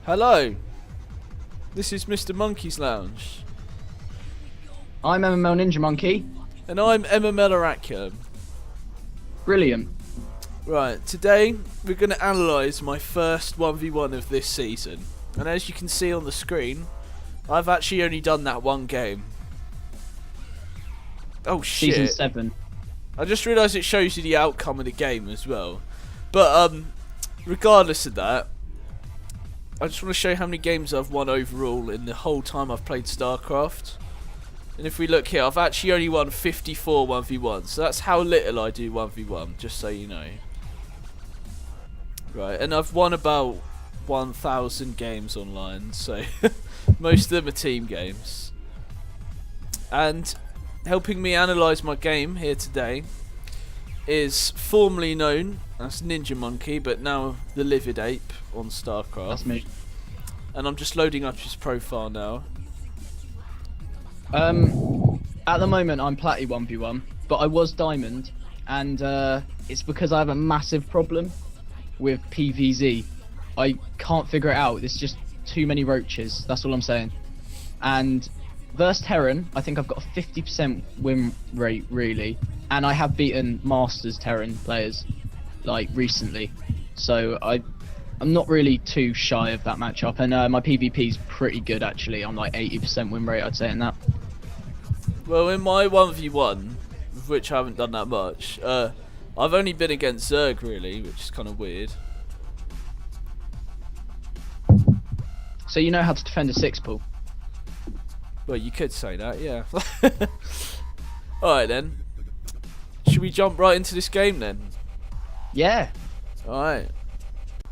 Hello, this is Mr. Monkey's Lounge. I'm MML Ninjamonkey. And I'm MML Oraculum. Brilliant. Right, today we're going to analyse my first 1v1 of this season. And as you can see on the screen, I've actually only done that one game. Oh shit. Season 7. I just realised it shows you the outcome of the game as well. But regardless of that, I just want to show you how many games I've won overall in the whole time I've played Starcraft. And if we look here, I've actually only won 54 1v1s. So that's how little I do 1v1, just so you know. Right, and I've won about 1,000 games online, so most of them are team games. And helping me analyse my game here today is formerly known as Ninjamonkey, but now the Livid Ape on Starcraft. That's me. And I'm just loading up his profile now. At the moment I'm Platty 1v1, but I was Diamond, and it's because I have a massive problem with PVZ. I can't figure it out. There's just too many roaches. That's all I'm saying. And versus Terran, I think I've got a 50% win rate really, and I have beaten Masters Terran players like recently. So I'm not really too shy of that matchup, and my PvP is pretty good actually. I'm like 80% win rate, I'd say, in that. Well, in my 1v1, of which I haven't done that much, I've only been against Zerg really, which is kind of weird. So you know how to defend a 6-pool? Well, you could say that, yeah. Alright then. Should we jump right into this game then? Yeah. Alright.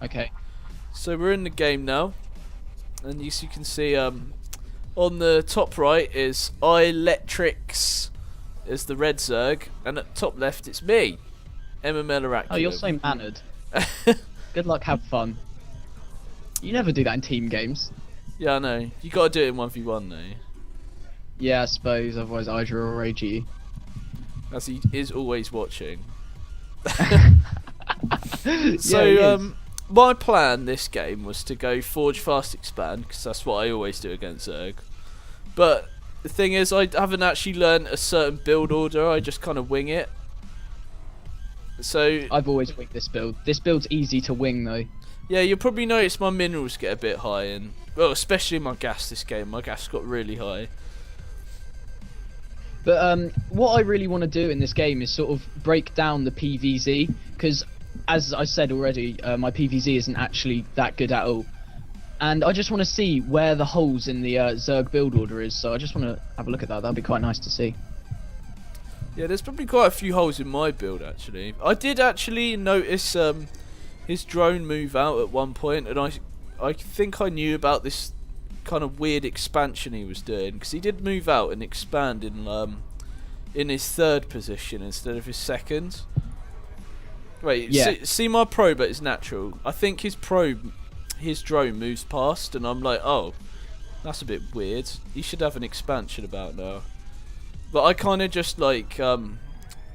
Okay. So we're in the game now. And as you can see, on the top right is Electrics, is the red Zerg. And at the top left it's me, MML Oraculum. Oh, you're so mannered. Good luck, have fun. You never do that in team games. Yeah, I know. You gotta do it in 1v1 though. Yeah, I suppose, otherwise Hydra will rage at you. As he is always watching. So, yeah, my plan this game was to go Forge Fast Expand, because that's what I always do against Zerg. But the thing is, I haven't actually learned a certain build order, I just kind of wing it. So I've always winged this build. This build's easy to wing though. yeah, you'll probably notice my minerals get a bit high, and well, especially my gas this game. My gas got really high. But what I really want to do in this game is sort of break down the PVZ, because as I said already, my PVZ isn't actually that good at all. And I just want to see where the holes in the Zerg build order is, so I just want to have a look at that. That'd be quite nice to see. Yeah, there's probably quite a few holes in my build actually. I did actually notice his drone move out at one point, and I think I knew about this kind of weird expansion he was doing, because he did move out and expand in his third position instead of his second. Wait, yeah. see my probe at his natural. I think his drone moves past, and I'm like, oh, that's a bit weird. He should have an expansion about now. But I kind of just like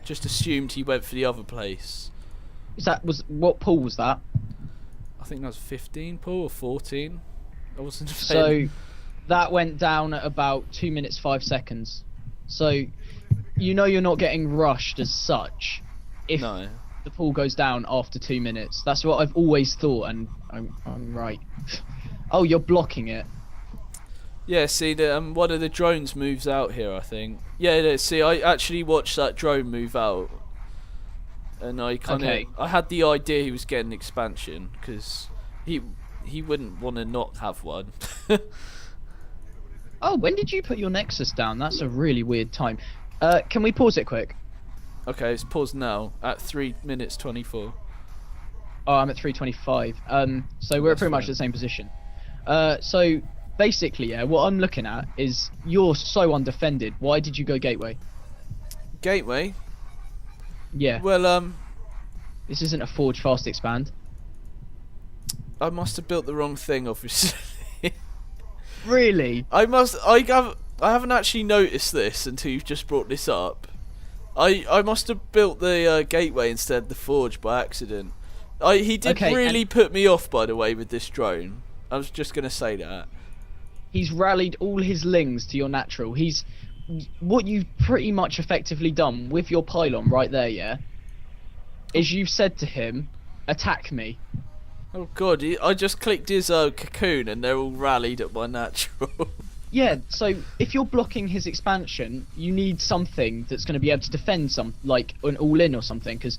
just assumed he went for the other place. What pool was that? I think that was 15 pool or 14. I wasn't. So that went down at about 2 minutes 5 seconds. So you know you're not getting rushed as such if No. the pool goes down after 2 minutes. That's what I've always thought, and I'm right. Oh, you're blocking it. Yeah, see, one of the drones moves out here, I think. Yeah, see, I actually watched that drone move out, and I kind of, Okay. I had the idea he was getting expansion, because he wouldn't want to not have one. Oh, when did you put your Nexus down? That's a really weird time. Can we pause it quick? Okay, it's paused now at 3 minutes 24. Oh, I'm at 3:25. So we're That's pretty much fine. the same position. So basically, yeah, what I'm looking at is you're so undefended. Why did you go Gateway? Gateway? Yeah. Well, This isn't a Forge Fast Expand. I must have built the wrong thing, obviously. Really? I haven't actually noticed this until you've just brought this up. I must have built the gateway instead of the forge by accident. He did Okay, really put me off, by the way, with this drone. I was just gonna say that. He's rallied all his lings to your natural. What you've pretty much effectively done with your pylon right there, yeah, is you've said to him, attack me. Oh god, I just clicked his cocoon and they're all rallied at my natural. Yeah, so if you're blocking his expansion, you need something that's going to be able to defend like an all-in or something, because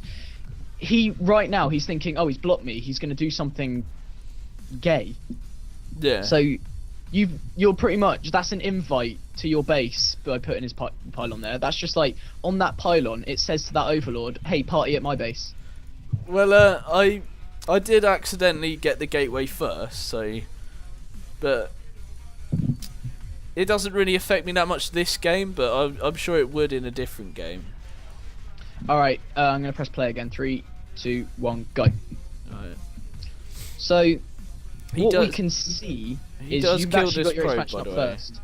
right now he's thinking, oh, he's blocked me, he's going to do something gay. Yeah. So you're pretty much, that's an invite to your base by putting his pylon there. That's just like, on that pylon, it says to that overlord, hey, party at my base. Well, I did accidentally get the gateway first, so... But... It doesn't really affect me that much this game, but I'm sure it would in a different game. Alright, I'm going to press play again. 3, 2, 1, go. Alright. So, we can see is you've actually got your expansion up first.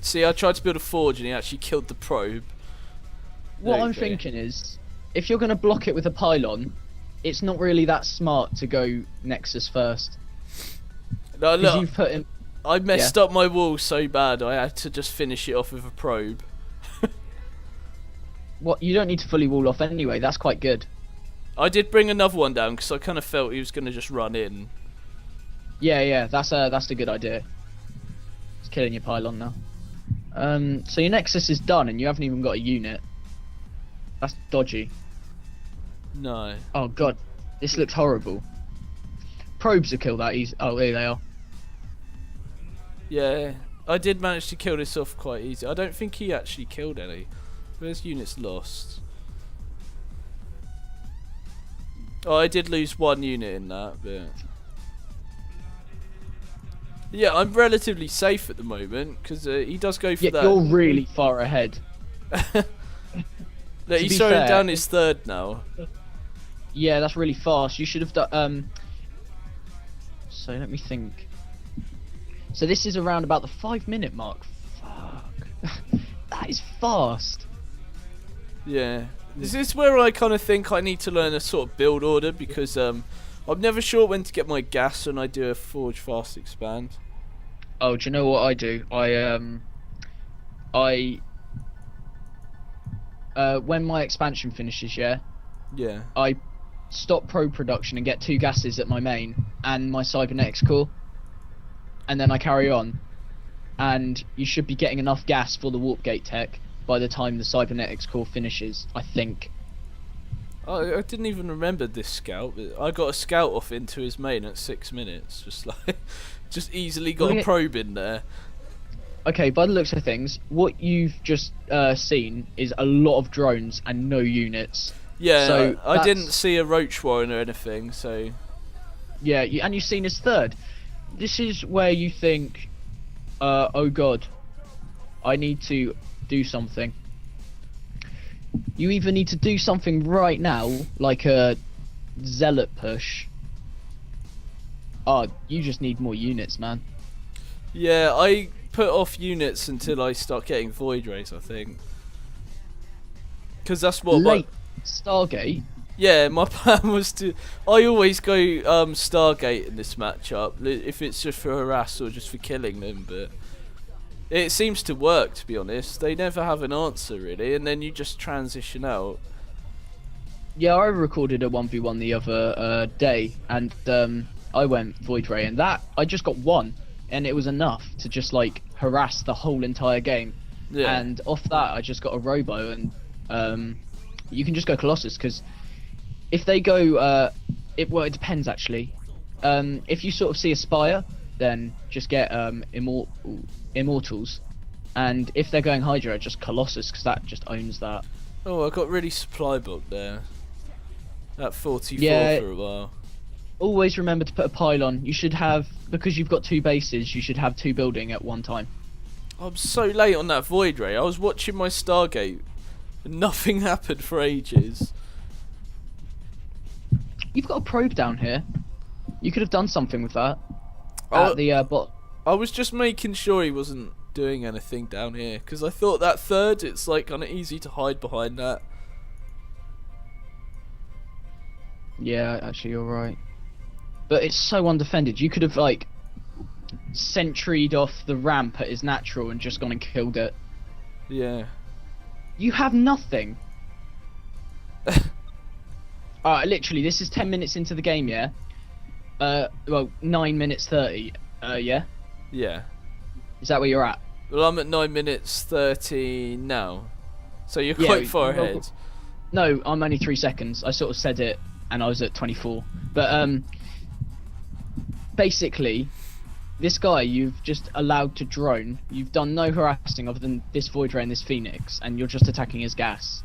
See, I tried to build a forge and he actually killed the probe. What I'm thinking is, if you're going to block it with a pylon, it's not really that smart to go Nexus first. No, look, you've put in... I messed up my wall so bad I had to just finish it off with a probe. What? You don't need to fully wall off anyway, that's quite good. I did bring another one down because I kind of felt he was going to just run in. Yeah, that's a good idea. It's killing your pylon now. So your Nexus is done and you haven't even got a unit. That's dodgy. No. Oh god, this looks horrible. Probes will kill that easy. Oh, there they are. Yeah, I did manage to kill this off quite easy. I don't think he actually killed any. Where's units lost? Oh, I did lose one unit in that, but... Yeah, I'm relatively safe at the moment, because he does go for that. You're really far ahead. Look, he's throwing down his third now. Yeah, that's really fast. You should have done... So, let me think. So this is around about the 5-minute mark. Fuck. That is fast. Yeah. This is where I kind of think I need to learn a sort of build order, because I'm never sure when to get my gas when I do a forge fast expand. Oh, do you know what I do? When my expansion finishes, yeah, I stop probe production and get 2 gases at my main and my cybernetics core, and then I carry on, and you should be getting enough gas for the warp gate tech by the time the cybernetics core finishes, I think. I didn't even remember this scout, but I got a scout off into his main at 6 minutes, just easily got a probe in there. Okay, by the looks of things, what you've just seen is a lot of drones and no units. Yeah, so I didn't see a roach warren or anything, so... Yeah, and you've seen his third. This is where you think, oh god, I need to do something. You either need to do something right now, like a zealot push. Oh, you just need more units, man. Yeah, I put off units until I start getting void rays, I think. Because that's what... Late Stargate? Yeah, my plan was to... I always go Stargate in this matchup, if it's just for harass or just for killing them, but... It seems to work, to be honest. They never have an answer, really, and then you just transition out. Yeah, I recorded a 1v1 the other day, and I went Void Ray, and that, I just got 1, and it was enough to just, like, harass the whole entire game. Yeah. And off that, I just got a Robo, and you can just go Colossus, because if they go, it depends, actually. If you sort of see a Spire, then just get Immortals, and if they're going Hydra, just Colossus, because that just owns that. Oh, I got really supply booked there. At 44 for a while. Always remember to put a pylon. You should have, because you've got 2 bases, you should have 2 building at one time. I'm so late on that Void Ray. I was watching my Stargate and nothing happened for ages. You've got a probe down here. You could have done something with that. At the bot. I was just making sure he wasn't doing anything down here, because I thought that third, it's like kind of easy to hide behind that. Yeah, actually you're right. But it's so undefended. You could have like sentryed off the ramp at his natural and just gone and killed it. Yeah. You have nothing. Alright, literally, this is 10 minutes into the game, yeah? Well, 9 minutes 30, yeah? Yeah. Is that where you're at? Well, I'm at 9 minutes 30 now. So you're quite far ahead. No, I'm only 3 seconds. I sort of said it, and I was at 24. But, basically, this guy you've just allowed to drone. You've done no harassing other than this Void Ray and this Phoenix, and you're just attacking his gas.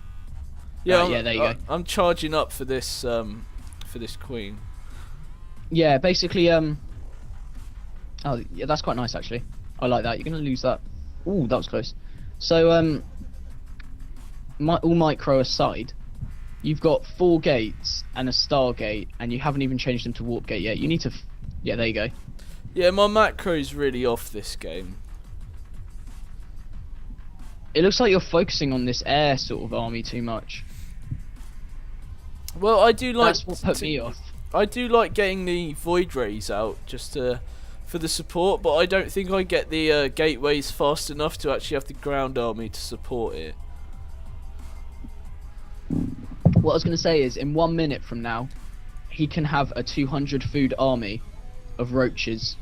Yeah, yeah, there you go. I'm charging up for this queen. Yeah, basically, oh, yeah, that's quite nice, actually. I like that. You're going to lose that. Ooh, that was close. So, all micro aside, you've got 4 gates and a Stargate, and you haven't even changed them to Warp Gate yet. You need to... Yeah, there you go. Yeah, my macro's really off this game. It looks like you're focusing on this air sort of army too much. Well, I do like... That's what put me off. I do like getting the Void Rays out, just for the support, but I don't think I get the gateways fast enough to actually have the ground army to support it. What I was going to say is, in 1 minute from now, he can have a 200 food army of roaches.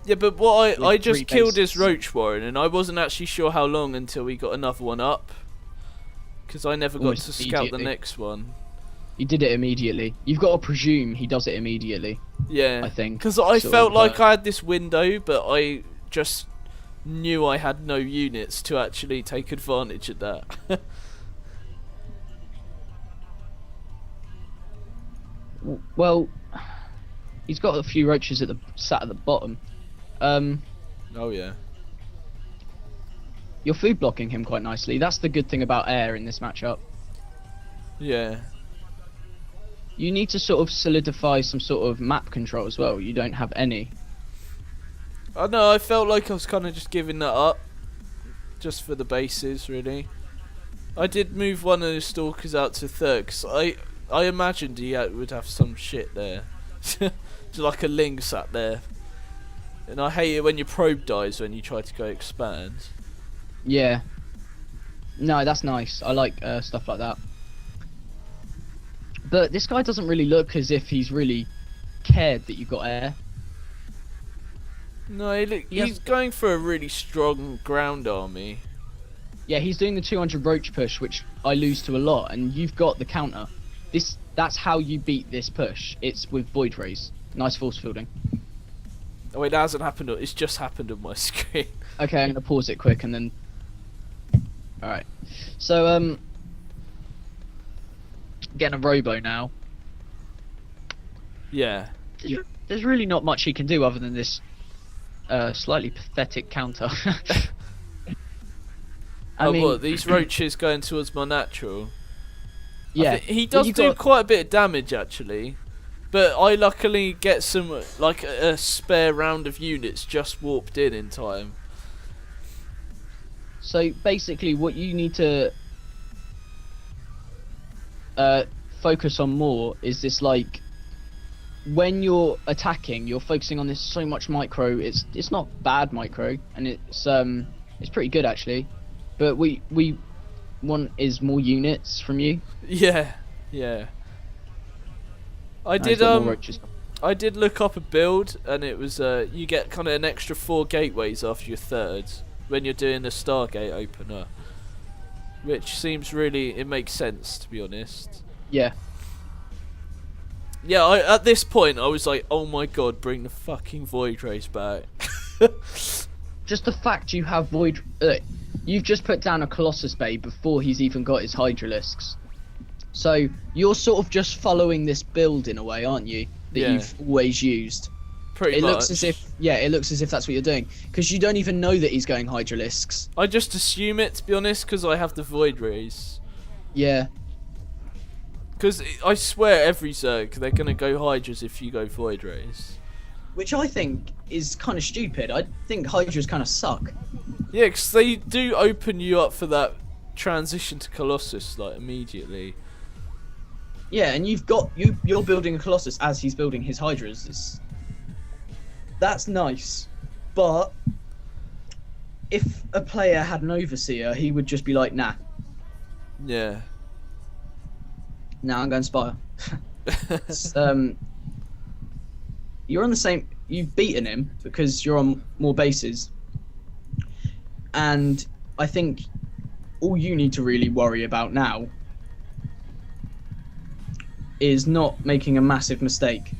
Yeah, but what I just killed bases. his roach warren, and I wasn't actually sure how long until we got another one up, because I never got Almost to scout the immediately. next one. He did it immediately. You've got to presume he does it immediately. Yeah, I think. because I sort felt of, like I had this window, but I just knew I had no units to actually take advantage of that. Well, he's got a few roaches sat at the bottom. Oh yeah. You're food blocking him quite nicely. That's the good thing about air in this matchup. Yeah. You need to sort of solidify some sort of map control as well. You don't have any. I know, I felt like I was kind of just giving that up, just for the bases, really. I did move one of the stalkers out to third, because I imagined he would have some shit there. Just like a Ling sat there. And I hate it when your probe dies when you try to go expand. Yeah. No, that's nice. I like stuff like that. But this guy doesn't really look as if he's really cared that you got air. No, he's going for a really strong ground army. Yeah, he's doing the 200 roach push, which I lose to a lot, and you've got the counter. That's how you beat this push. It's with Void Rays. Nice force fielding. Oh wait, that hasn't happened. It's just happened on my screen. Okay, I'm gonna pause it quick and then. All right. So getting a robo now. Yeah. There's really not much he can do other than this slightly pathetic counter. I mean, what, these roaches going towards my natural? Yeah, he does do quite a bit of damage actually, but I luckily get some like a spare round of units just warped in time. So basically, what you need to focus on more is this, like, when you're attacking, you're focusing on this so much micro. It's not bad micro, and it's pretty good actually, but we want is more units from you. Yeah. I did look up a build, and it was you get kind of an extra 4 gateways after your third when you're doing the Stargate opener, which seems it makes sense, to be honest. Yeah. Yeah, at this point I was like, oh my god, bring the fucking Void Rays back. Just the fact you have Void... you've just put down a Colossus Bay before he's even got his Hydralisks. So you're sort of just following this build in a way, aren't you? That you've always used. Pretty much. It looks as if that's what you're doing, because you don't even know that he's going Hydralisks. I just assume it, to be honest, because I have the Void Rays. Yeah. Because I swear every Zerg, they're going to go Hydras if you go Void Rays. Which I think is kind of stupid. I think Hydras kind of suck. Yeah, because they do open you up for that transition to Colossus, like, immediately. Yeah, and you're building a Colossus as he's building his Hydras. That's nice. But if a player had an overseer, he would just be like, nah, Yeah. I'm going Spire. It's, you're on the same. You've beaten him because you're on more bases, and I think all you need to really worry about now is not making a massive mistake.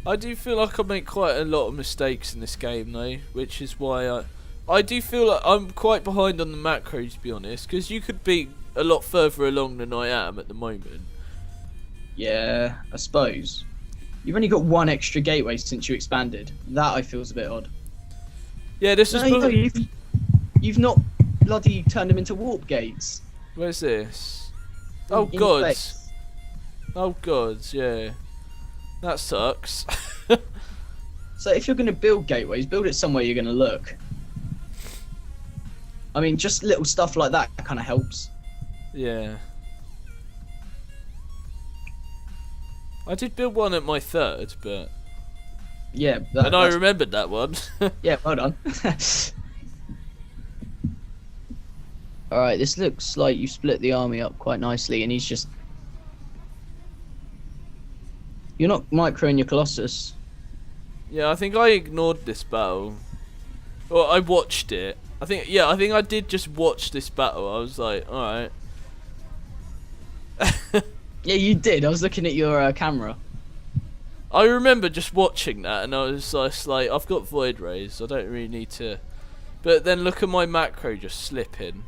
I do feel like I make quite a lot of mistakes in this game though, which is why I do feel like I'm quite behind on the macros, to be honest, because you could be a lot further along than I am at the moment. Yeah, I suppose. You've only got one extra gateway since you expanded. That I feel is a bit odd. Yeah, this is... No, you've not bloody turned them into warp gates. Where's this? Oh, In God. space. Oh, God, yeah. That sucks. So if you're going to build gateways, build it somewhere you're going to look. I mean, just little stuff like that kind of helps. Yeah. I did build one at my third, but... Yeah. And I remembered that one. Yeah, well done. Alright, this looks like you split the army up quite nicely, and he's just... You're not microing your Colossus. Yeah, I think I ignored this battle. Well, I watched it. I think I did just watch this battle. I was like, alright. Yeah, you did. I was looking at your camera. I remember just watching that, and I was just like, I've got Void Rays, I don't really need to... But then look at my macro just slipping.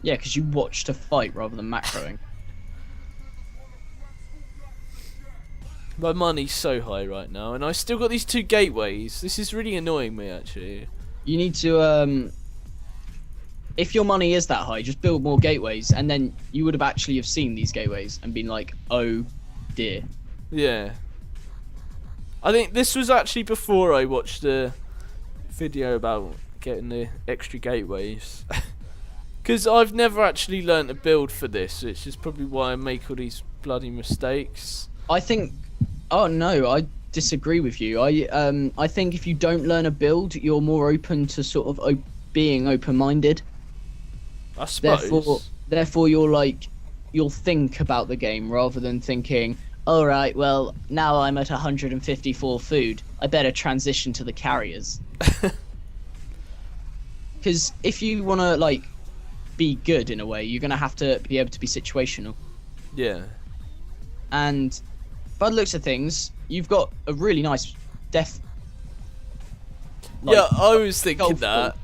Yeah, because you watched a fight rather than macroing. My money's so high right now, and I still got these 2 gateways. This is really annoying me, actually. You need to, if your money is that high, just build more gateways, and then you would have seen these gateways and been like, oh dear. Yeah. I think this was actually before I watched the video about getting the extra gateways. Because I've never actually learnt to build for this, which is probably why I make all these bloody mistakes. I think... Oh no, I disagree with you. I think if you don't learn a build, you're more open to sort of being open-minded. I suppose. Therefore, you'll think about the game rather than thinking, all right, well, now I'm at 154 food. I better transition to the carriers. Because if you want to be good in a way, you're gonna have to be able to be situational. Yeah. And by the looks of things, you've got a really nice death. Yeah, I was thinking that. Ball.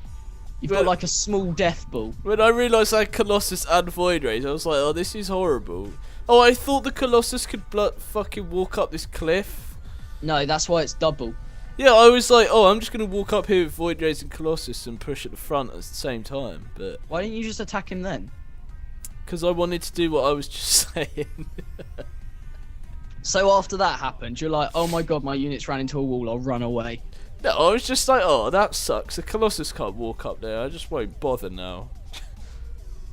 You've got a small death ball. When I realised I had Colossus and Void Rays, I was like, oh, this is horrible. Oh, I thought the Colossus could fucking walk up this cliff. No, that's why it's double. Yeah, I was like, oh, I'm just going to walk up here with Void Rays and Colossus and push at the front at the same time. But why didn't you just attack him then? Because I wanted to do what I was just saying. So after that happened, you're like, oh my god, my units ran into a wall, I'll run away. No, I was just like, oh, that sucks. The Colossus can't walk up there. I just won't bother now.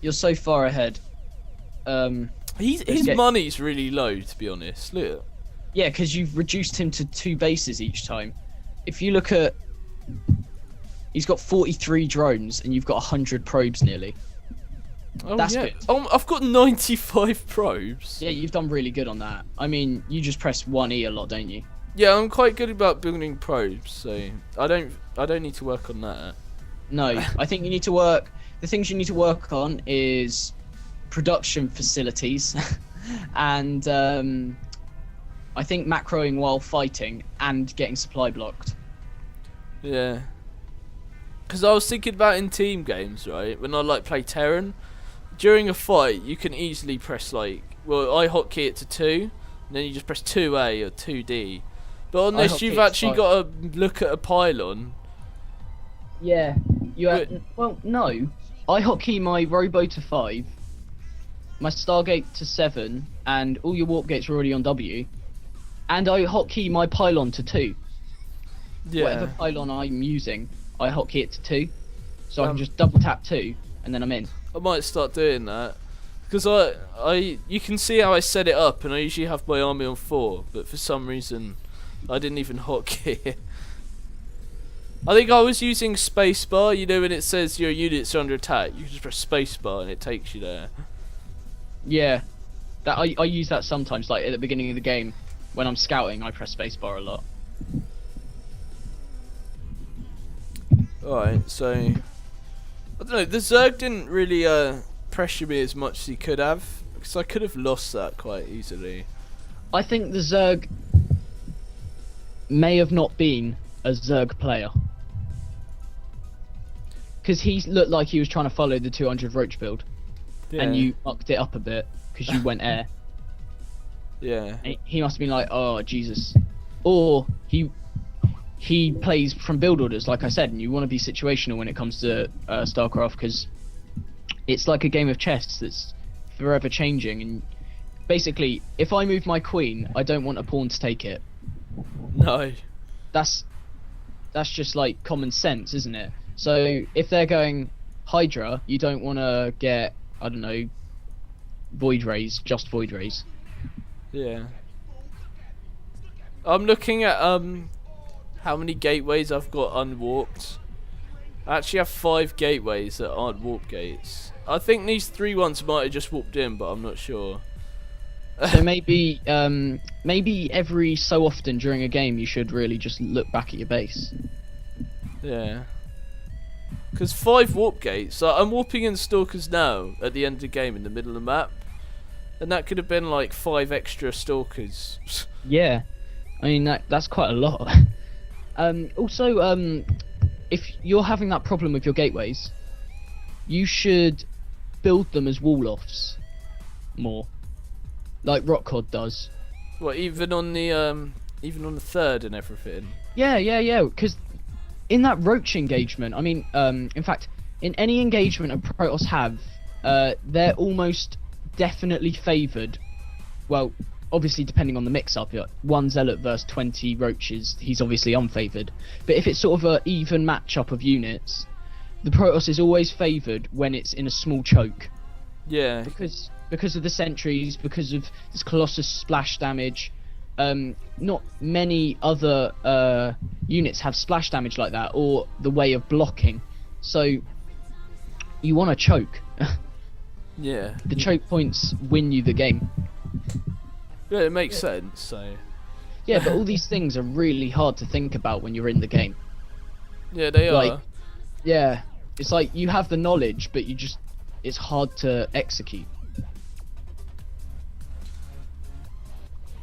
You're so far ahead. His money's really low, to be honest. Look. Yeah, because you've reduced him to 2 bases each time. If you look at... He's got 43 drones, and you've got 100 probes nearly. Oh, That's yeah. good. Oh, I've got 95 probes. Yeah, you've done really good on that. I mean, you just press 1E a lot, don't you? Yeah, I'm quite good about building probes, so I don't need to work on that. No, I think you need to work... The things you need to work on is production facilities and I think macroing while fighting and getting supply blocked. Yeah. Because I was thinking about in team games, right? When I play Terran, during a fight you can easily press I hotkey it to 2, and then you just press 2A or 2D. But on this you've actually got to look at a pylon. Yeah. Well, no. I hotkey my Robo to 5, my Stargate to 7, and all your warp gates are already on W. And I hotkey my pylon to 2. Yeah. Whatever pylon I'm using, I hotkey it to 2. So I can just double tap 2, and then I'm in. I might start doing that. Because you can see how I set it up, and I usually have my army on 4, but for some reason I didn't even hotkey it. I think I was using spacebar. You know when it says your units are under attack, you just press spacebar and it takes you there. Yeah, that I use that sometimes, like at the beginning of the game when I'm scouting. I press spacebar a lot. Alright, so I don't know. The Zerg didn't really pressure me as much as he could have, because I could have lost that quite easily. I think the Zerg may have not been a Zerg player. Because he looked like he was trying to follow the 200 Roach build. Yeah. And you mucked it up a bit because you went air. Yeah. And he must have been like, oh, Jesus. Or he plays from build orders, like I said, and you want to be situational when it comes to Starcraft, because it's like a game of chess that's forever changing. And basically, if I move my queen, I don't want a pawn to take it. No. That's just like common sense, isn't it? So if they're going Hydra, you don't want to get, I don't know, Void Rays, just Void Rays. Yeah. I'm looking at how many gateways I've got unwarped. I actually have 5 gateways that aren't warp gates. I think these 3 ones might have just warped in, but I'm not sure. So maybe every so often during a game you should really just look back at your base. Yeah. Because 5 warp gates. I'm warping in Stalkers now at the end of the game in the middle of the map. And that could have been like 5 extra Stalkers. Yeah. I mean, that's quite a lot. Also, if you're having that problem with your gateways, you should build them as wall-offs more. Like Rockcod does. What, even on the 3rd and everything? Yeah, because in that Roach engagement, I mean, in fact, in any engagement a Protoss have, they're almost definitely favoured. Well, obviously depending on the mix-up, 1 Zealot versus 20 Roaches, he's obviously unfavoured. But if it's sort of an even match-up of units, the Protoss is always favoured when it's in a small choke. Yeah. Because of the sentries, because of this Colossus splash damage. Not many other units have splash damage like that, or the way of blocking. So you want to choke. Yeah. The choke points win you the game. Yeah, it makes sense. So. Yeah, but all these things are really hard to think about when you're in the game. Yeah, they Like, are. Yeah, it's like you have the knowledge, but it's hard to execute.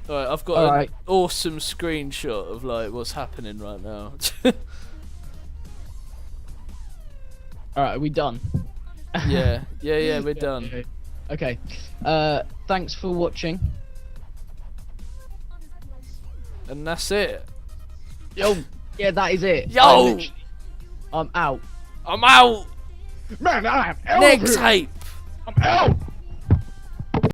Alright, I've got an awesome screenshot of like what's happening right now. Alright, are we done? Yeah, we're done. Okay. Thanks for watching. And that's it. Yo, yeah, that is it. Yo! I'm out. I'm out! Man, I'm out. Next hype! I'm out.